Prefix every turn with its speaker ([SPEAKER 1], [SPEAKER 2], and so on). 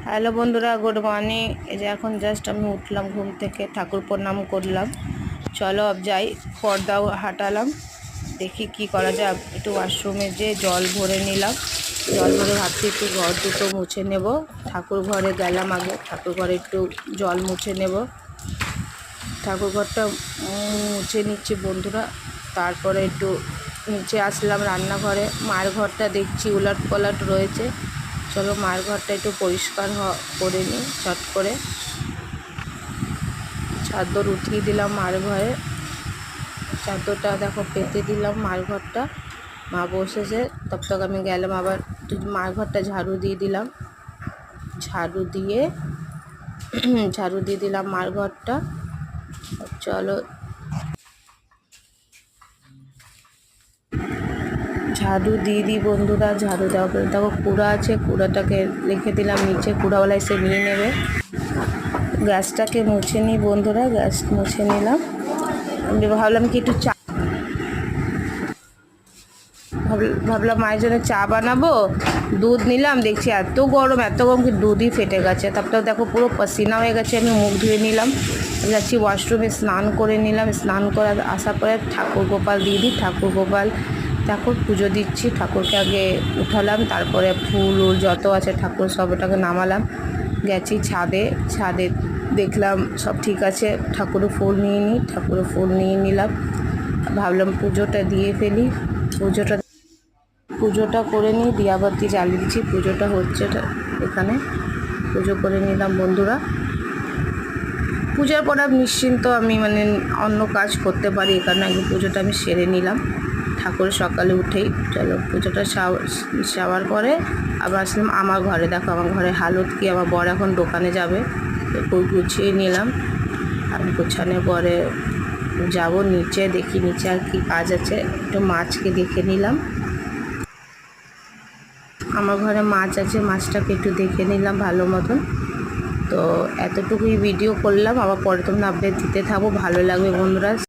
[SPEAKER 1] Hello বন্ধুরা, good morning. এই যে এখন জাস্ট আমি উঠলাম ঘুম থেকে, ঠাকুর প্রণাম করলাম। চলো अब যাই, পর্দাও হাঁটালাম, দেখি কি করা যায়। একটু ওয়াশরুমে যে জল ভরে নিলাম, জল ভরে ভাবছি একটু ঘর দুটো মুছে নেব। ঠাকুর ঘরে গেলাম, আগে ঠাকুর ঘরে একটু জল মুছে নেব। ঠাকুর ঘরটা মুছে নিচ্ছি বন্ধুরা। তারপরে একটু নিচে আসলাম রান্নাঘরে, মায়ের ঘরটা দেখছি উলট পালট রয়েছে। চলো মায়ের ঘরটা একটু পরিষ্কার করে নিই চট করে। চাদর উঠিয়ে দিলাম মায়ের ঘরে, চাদরটা দেখো পেতে দিলাম মায়ের ঘরটা। মা বসেছে, তব তক আমি গেলাম আবার মায়ের ঘরটা ঝাড়ু দিয়ে দিলাম। ঝাড়ু দিয়ে দিলাম মায়ের ঘরটা। চলো ঝাড়ু দিয়ে দিই বন্ধুরা। ঝাড়ু দেওয়া পরে দেখো কুড়া আছে, কুড়াটাকে রেখে দিলাম নিচে, কুড়াওয়ালা এসে নিয়ে নেবে। গ্যাসটাকে মুছে নিই বন্ধুরা, গ্যাস মুছে নিলাম। আমি ভাবলাম কি একটু চা ভাবলাম মায়ের জন্য চা বানাবো। দুধ নিলাম, দেখছি এত গরম কি দুধই ফেটে গেছে। তারপরে দেখো পুরো পসিনা হয়ে গেছে। আমি মুখ ধুয়ে নিলাম, যাচ্ছি ওয়াশরুমে স্নান করে নিলাম। স্নান করে আসার পরে ঠাকুর গোপাল দিয়ে দিই। ঠাকুর গোপাল ঠাকুর পুজো দিচ্ছি। ঠাকুরকে আগে উঠালাম, তারপরে ফুল যত আছে ঠাকুর সবটাকে নামালাম। গেছি ছাদে দেখলাম সব ঠিক আছে। ঠাকুরের ফুল নিয়ে নিলাম। ভাবলাম পুজোটা দিয়ে ফেলি। পুজোটা করে নিই, দিয়াবাতি জ্বালিয়ে দিচ্ছি। পুজোটা হচ্ছে এখানে, পুজো করে নিলাম বন্ধুরা। পূজার পর নিশ্চিন্ত আমি অন্য কাজ করতে পারি, এই কারণে আগে পুজোটা আমি সেরে নিলাম। ঠাকুর সকালে উঠেই চলো পুজোটা সাওয়ার পরে আবার আসলাম আমার ঘরে। দেখো আমার ঘরে হালত কি, আমার বর এখন দোকানে যাবে, গুছিয়ে নিলাম। আর গোছানোর পরে যাব নিচে, দেখি নিচে আর কি কাজ আছে। একটু মাছকে দেখে নিলাম, আমার ঘরে মাছ আছে, মাছটাকে একটু দেখে নিলাম ভালো মতন। তো এতটুকুই ভিডিও করলাম, আবার পরে তোমরা আপডেট দিতে থাকো, ভালো লাগবে বন্ধুরা।